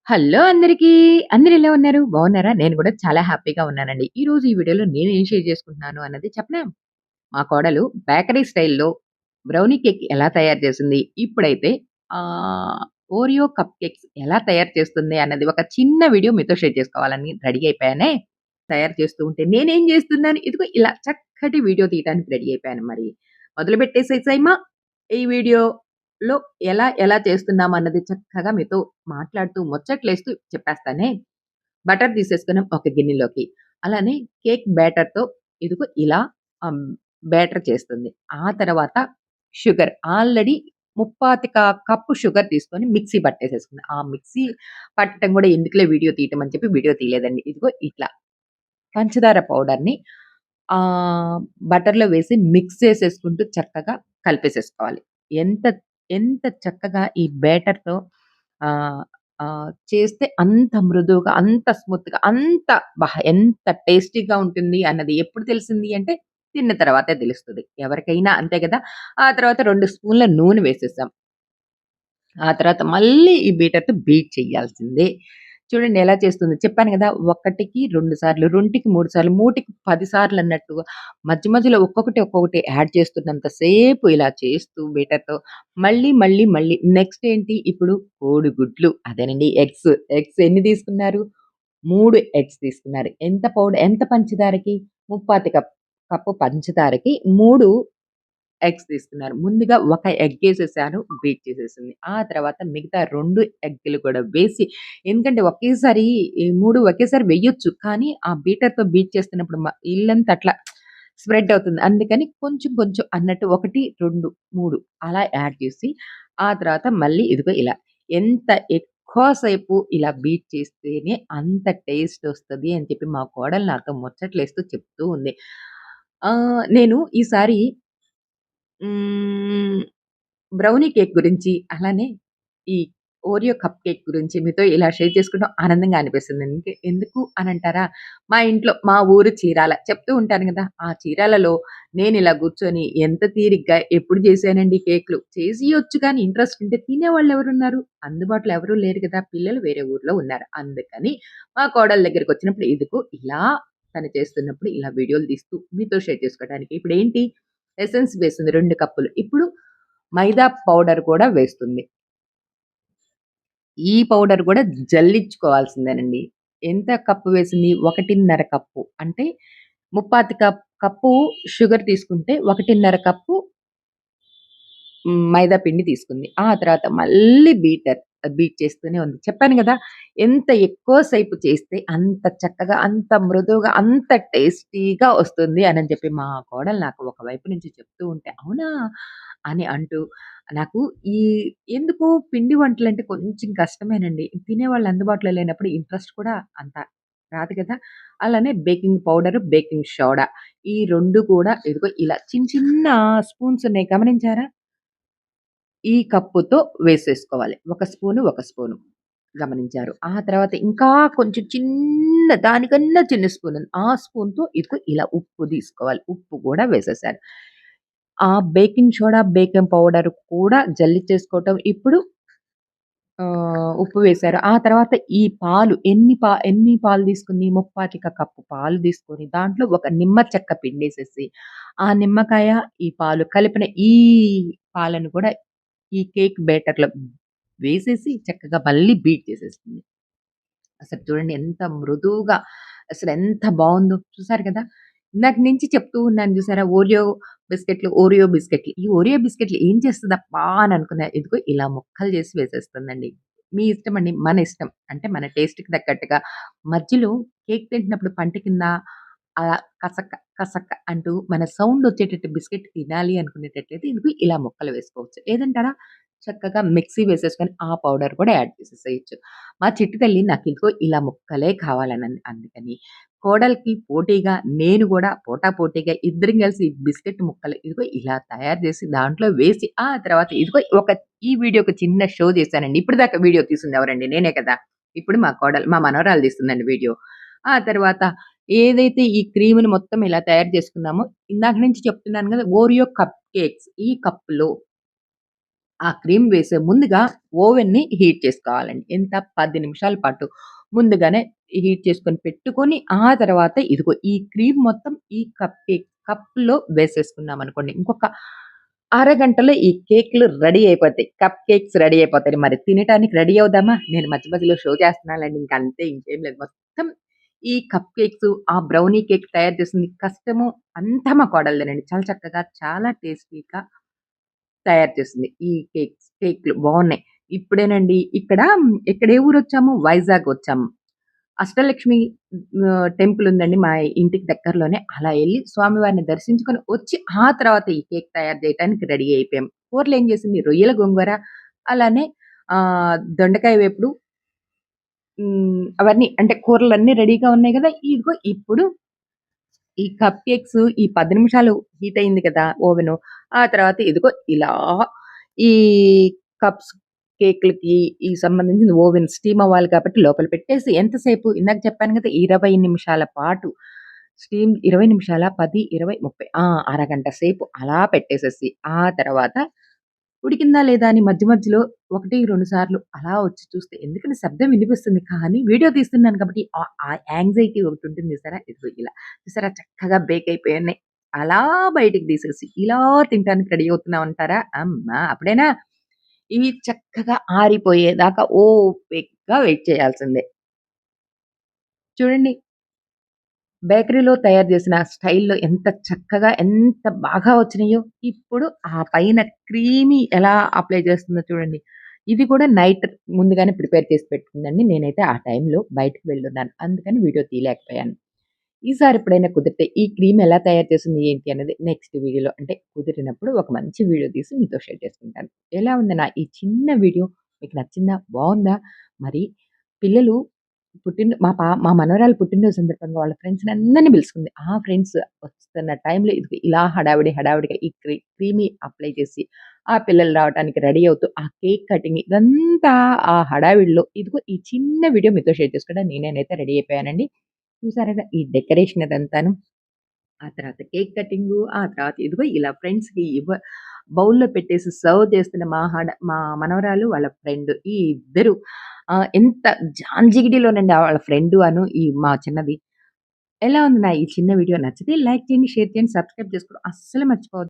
Hello అందరికీ. అందరూ ఎలా ఉన్నారు? బాగున్నారా? నేను కూడా చాలా హ్యాపీగా ఉన్నానండి. ఈరోజు ఈ వీడియోలో నేను ఏం షేర్ చేసుకుంటున్నాను అన్నది చెప్పనా? మా కోడలు బేకరీ స్టైల్‌లో బ్రౌనీ కేక్ ఎలా తయారు చేసింది? ఇప్పుడైతే ఓరియో కప్ కేక్స్ ఎలా తయారు చేస్తుంది అన్నది ఒక చిన్న వీడియో మీతో షేర్ చేసుకోవాలని రెడీ అయిపోయానే. తయారు చేస్తూ ఉంటే నేనేం చేస్తున్నాను? ఇదిగో ఇలా చక్కటి వీడియో తీయటానికి రెడీ అయిపోయాను మరి. మొదలుపెట్టేసేసేయమా ఈ వీడియోలో ఎలా చేస్తున్నామన్నది చక్కగా మీతో మాట్లాడుతూ ముచ్చట్లేస్తూ చెప్పేస్తానే. బటర్ తీసేసుకున్నాం ఒక గిన్నెలోకి. అలానే కేక్ బ్యాటర్‌తో ఇదిగో ఇలా ఆహ్, బ్యాటర్ చేస్తుంది. ఆ తర్వాత షుగర్ ఆల్రెడీ ముప్పాతిక కప్పు షుగర్ తీసుకొని మిక్సీ పట్టేసేసుకుంది. ఆ మిక్సీ పట్టటం గూడా ఎందుకులే వీడియో తీయటం అని చెప్పి వీడియో తీయలేదండి. ఇదిగో ఇట్లా పంచదార పౌడర్‌ని ఆహ్, బటర్‌లో వేసి మిక్స్ చేసేసుకుంటూ చక్కగా కలిపేసేసుకోవాలి. ఎంత ఎంత చక్కగా ఈ బ్యాటర్‌తో ఆహ్, చేస్తే అంత మృదువుగా, అంత స్మూత్‌గా, అంత ఎంత టేస్టీగా ఉంటుంది అన్నది ఎప్పుడు తెలిసింది అంటే, తిన్న తర్వాతే తెలుస్తది. ఎవరికైనా అంతే గదా! ఆ తర్వాత 2 స్పూన్ల నూనె వేసేసాం. ఆ తర్వాత మళ్ళీ ఈ బీటర్‌తో బీట్ చేయాల్సిందే. చూడండి ఎలా చేస్తుందో. చెప్పాను గదా! 1కి 2 సార్లు, 2కి 3 సార్లు, 3కి 10 సార్లన్నట్టుగా మధ్యలో ఒక్కొక్కటి యాడ్ చేస్తున్నంత సేపు ఇలా చేస్తూ బీటర్‌తో మళ్ళీ నెక్స్ట్ ఏంటి ఇప్పుడు కోడిగుడ్లు అదేనండి ఎగ్స్. ఎగ్స్ ఎన్ని తీసుకున్నారు? 3 ఎగ్స్ తీసుకున్నారు. ఎంత పంచదారకి? ముప్పాతి కప్పు పంచదారకి 3 ఎగ్స్ తీసుకున్నారు. ముందుగా ఒక ఎగ్గేసేసాను. బీట్ చేసేసింది. ఆ తర్వాత మిగతా 2 ఎగ్గులు కూడా వేసి ఎందుకంటే ఒకేసారి ఈ 3 ఒకేసారి వెయ్యొచ్చు. కానీ ఆ బీటర్‌తో బీట్ చేస్తున్నప్పుడు ఇల్లంతా అట్లా స్ప్రెడ్ అవుతుంది. అందుకని కొంచెం అన్నట్టు 1, 2, 3 అలా యాడ్ చేసి ఆ తర్వాత మళ్ళీ ఇదిగో ఇలా ఎంత ఎక్కువ సేపు ఇలా బీట్ చేస్తేనే అంత టేస్ట్ ఒస్తది అని చెప్పి మా కోడలు నాతో ముచ్చట్లేస్తూ చెప్తూ ఉంది. నేను ఈసారి హ్మ్. బ్రౌనీ కేక్ గురించి, అలానే ఈ ఓరియో కప్ కేక్ గురించి మీతో ఇలా షేర్ చేసుకోవడం ఆనందంగా అనిపిస్తుంది. ఎందుకు అనంటారా? మా ఊరు చీరాల. చెప్తూ ఉంటాను గదా! ఆ చీరాలలో నేనిలా గూర్చొని ఎంత తీరిగ్గా ఎప్పుడు చేశానండి కేక్‌లు. చేసియొచ్చు గానీ ఇంట్రెస్ట్ ఉంటే తినేవాళ్ళెవరున్నారు? అందుబాటులో ఎవరు లేరు గదా! పిల్లలు వేరే ఊర్లో ఉన్నారు. అందుకని మా కోడలు దగ్గరికొచ్చినప్పుడు ఇదిగో ఇలా తను చేస్తున్నప్పుడు ఇలా వీడియోలు తీస్తూ మీతో షేర్ చేసుకోవడానికి. ఇప్పుడేంటి ఎసెన్స్ వేసింది 2 కప్పులు. ఇప్పుడు మైదా పౌడర్ కూడా వేస్తుంది. ఈ పౌడర్ గూడా జల్లించుకోవాల్సిందేనండి. ఎంత కప్పు వేసింది? 1:30 కప్పు. అంటే ముప్పాతి కప్పు షుగర్ తీసుకుంటే 1:30 కప్పు మైదా పిండి తీసుకుంది. ఆ తర్వాత మళ్ళీ బీట్ చేస్తూనే ఉంది. చెప్పాను గదా! ఎంత ఎక్కువ సేపు చేస్తే అంత చక్కగా, అంత మృదువుగా, అంత టేస్టీగా వస్తుంది అనని చెప్పి మా కోడలు నాకు ఒక వైపు నుంచి చెప్తూ ఉంటే, అవునా! అని అంటూ నాకు ఈ ఎందుకు పిండి వంటలంటే కొంచెం కష్టమేనండి. తినేవాళ్ళు అందుబాటులో లేనప్పుడు ఇంట్రెస్ట్ కూడా అంత రాదు కదా! అలానే బేకింగ్ పౌడరు, బేకింగ్ సోడా ఈ 2 కూడా ఇదిగో ఇలా చిన్న స్పూన్స్ ఉన్నాయి గమనించారా? ఈ కప్పుతో వేసేసుకోవాలి. ఒక స్పూను గమనించారు. ఆ తర్వాత ఇంకా కొంచెం దానికన్నా చిన్న స్పూన్ ఉంది. ఆ స్పూన్‌తో ఇదిగో ఇలా ఉప్పు తీసుకోవాలి. ఉప్పు కూడా వేసేసారు. ఆ బేకింగ్ సోడా, బేకింగ్ పౌడర్ కూడా జల్లిచ్చేసుకోవటం. ఇప్పుడు ఉప్పు వేశారు. ఆ తర్వాత ఈ పాలు ఎన్ని పాలు తీసుకుంది? ముప్పాతిక కప్పు పాలు తీసుకొని దాంట్లో ఒక నిమ్మ చెక్క పిండేసేసి, ఆ నిమ్మకాయ, ఈ పాలు కలిపిన ఈ పాలను కూడా ఈ కేక్ బ్యాటర్‌లో వేసేసి చక్కగా మళ్ళీ బీట్ చేసేస్తుంది. అసలు చూడండి ఎంత మృదువుగా అసలెంత బావుందో చూసారు కదా! ఇందాక నుంచి చెప్తూ ఉన్నాను చూసారా? ఓరియో బిస్కెట్‌లు. ఈ ఓరియో బిస్కెట్‌లు ఏం చేస్తదబ్బా! అని అనుకున్నా. ఇదిగో ఇలా ముక్కలు చేసి వేసేస్తుందండి. మీ ఇష్టమండి. మన ఇష్టం. అంటే మన టేస్ట్‌కి తగ్గట్టుగా మధ్యలో కేక్ తింటున్నప్పుడు పంట కింద అలా కసక్క, కసక్క అంటూ మన సౌండ్ వచ్చేటట్టు బిస్కెట్ తినాలి అనుకునేటట్లయితే ఇదిగో ఇలా ముక్కలు వేసుకోవచ్చు. లేదంటారా చక్కగా మిక్సీ వేసేసుకొని ఆ పౌడర్ కూడా యాడ్ చేసేసేయొచ్చు. మా చిట్టి తల్లి నాకిదిగో ఇలా ముక్కలే కావాలనంది. అందుకని కోడలికి పోటీగా నేను గూడా పోటాపోటీగా ఇద్దరం కలిసి బిస్కెట్ ముక్కలు ఇదిగో ఇలా తయారు చేసి దాంట్లో వేసి ఆ తర్వాత ఇదిగో ఈ వీడియోకి చిన్న షో చేశానండి. ఇప్పటిదాకా వీడియో తీసింది ఎవరండి? నేనే కదా! ఇప్పుడు మా మనవరాలు తీస్తుందండి వీడియో. ఆ తర్వాత ఏదైతే ఈ క్రీమ్‌ని మొత్తం ఇలా తయారు చేసుకున్నామో ఇందాక నుంచి చెప్తున్నాను గదా! ఓరియో కప్ కేక్స్ ఈ కప్పులో ఆ క్రీమ్ వేసే ముందుగా ఓవెన్‌ని హీట్ చేసుకోవాలండి. ఎంత 10 నిమిషాల పాటు ముందుగానే హీట్ చేసుకొని పెట్టుకొని, ఆ తర్వాత ఇదిగో ఈ క్రీమ్ మొత్తం ఈ కప్‌లో వేసేసుకున్నామనుకోండి. ఇంకొక అరగంటలో ఈ కేక్‌లు రెడీ అయిపోతాయి. కప్ కేక్స్ రెడీ అయిపోతాయి. మరి తినటానికి రెడీ అవుదామా? నేను మధ్య మధ్యలో షో చేస్తున్నానులెండి. ఇంక అంతే ఇంకేం లేదు. మొత్తం ఈ కప్ కేక్స్, ఆ బ్రౌనీ కేక్ తయారు చేసింది కష్టము అంతా మా కోడలిదేనండి. చాలా చక్కగా, చాలా టేస్టీగా తయారు చేసింది. ఈ కేక్‌లు బావున్నాయి. ఇప్పుడేనండి ఇక్కడ ఏ ఊరొచ్చాము? వైజాగ్ వచ్చాము. అష్టలక్ష్మి టెంపుల్ ఉందండి మా ఇంటికి దగ్గరలోనే. అలా ఎళ్లి స్వామివారిని దర్శించుకొని వచ్చి, ఆ తర్వాత ఈ కేక్ తయారు చేయటానికి రెడీ అయిపోయాం. కూరలేం చేసింది? రొయ్యల గోంగూర, అలానే దొండకాయ వేపుడు, అవన్నీ అంటే కూరలన్నీ రెడీగా ఉన్నాయి గదా! ఇదిగో ఇప్పుడు ఈ కప్ కేక్స్ ఈ 10 నిమిషాలు హీట్ అయింది కదా ఓవెను. ఆ తర్వాత ఇదిగో ఇలా ఈ కప్స్ కేక్‌లకి ఈ సంబంధించిన ఓవెన్ స్టీమ్ అవ్వాలి కాబట్టి లోపల పెట్టేసి ఎంతసేపు ఇందాక చెప్పాను కదా! 20 నిమిషాల పాటు స్టీమ్ 20 నిమిషాలా? 10, 20, 30 అరగంట సేపు అలా పెట్టేసేసి ఆ తర్వాత ఉడికిందా లేదా అని మధ్య మధ్యలో 1, 2 సార్లు అలా వచ్చి చూస్తే ఎందుకంటే శబ్దం వినిపిస్తుంది కానీ వీడియో తీస్తున్నాను కాబట్టి ఆ యాంగ్జైటీ ఒకటుంటుంది చూసారా? ఇదిగో ఇలా. చూసారా చక్కగా బేక్ అయిపోయున్నాయి. అలా బయటికి తీసేసి ఇలా తింటానికి రెడీ అవుతున్నామంటారా? అమ్మా! అప్పుడేనా? ఇవి చక్కగా ఆరిపోయేదాకా ఓపికగా వెయిట్ చేయాల్సిందే. చూడండి బేకరీలో తయారు చేసిన స్టైల్‌లో ఎంత చక్కగా, ఎంత బాగా వచ్చినాయో. ఇప్పుడు ఆ పైన క్రీమీ ఎలా అప్లై చేస్తుందో చూడండి. ఇది కూడా నైట్ ముందుగానే ప్రిపేర్ చేసి పెట్టుకుందండి. నేనైతే ఆ టైంలో బయటికి వెళ్ళున్నాను. అందుకని వీడియో తీయలేకపోయాను. ఈసారి ఎప్పుడైనా కుదిరితే ఈ క్రీమ్ ఎలా తయారు చేసింది ఏంటి అనేది నెక్స్ట్ వీడియోలో అంటే కుదిరినప్పుడు ఒక మంచి వీడియో తీసి మీతో షేర్ చేసుకుంటాను. ఎలా ఉంది నా ఈ చిన్న వీడియో మీకు నచ్చిందా? బావుందా? మరి పిల్లలు మా మనవరాలు పుట్టినరోజు సందర్భంగా వాళ్ళ ఫ్రెండ్స్‌ని అందరిని పిలుచుకుంది. ఆ ఫ్రెండ్స్ వస్తున్న టైంలో ఇదిగో ఇలా హడావిడిగా ఈ క్రీమీ అప్లై చేసి, ఆ పిల్లలు రావటానికి రెడీ అవుతూ, ఆ కేక్ కటింగ్ ఇదంతా ఆ హడావిడిలో ఇదిగో ఈ చిన్న వీడియో మీతో షేర్ చేసుకోవడానికి నేనైతే రెడీ అయిపోయానండి. చూసారుగా ఈ డెకరేషన్ అదంతాను. ఆ తర్వాత కేక్ కటింగు, ఆ తర్వాత ఇదిగో ఇలా ఫ్రెండ్స్‌కి బౌల్‌లో పెట్టేసి సర్వ్ చేస్తున్న మా మనవరాలు, వాళ్ళ ఫ్రెండ్ ఈ ఇద్దరు ఎంత జాంజిగిడిలోనండి వాళ్ళ ఫ్రెండు ఈ మా చిన్నది. ఎలా ఉంది నా ఈ చిన్న వీడియో నచ్చితే లైక్ చేయండి, షేర్ చేయండి, సబ్స్క్రైబ్ చేసుకోవడం అస్సలు మర్చిపోవద్దు.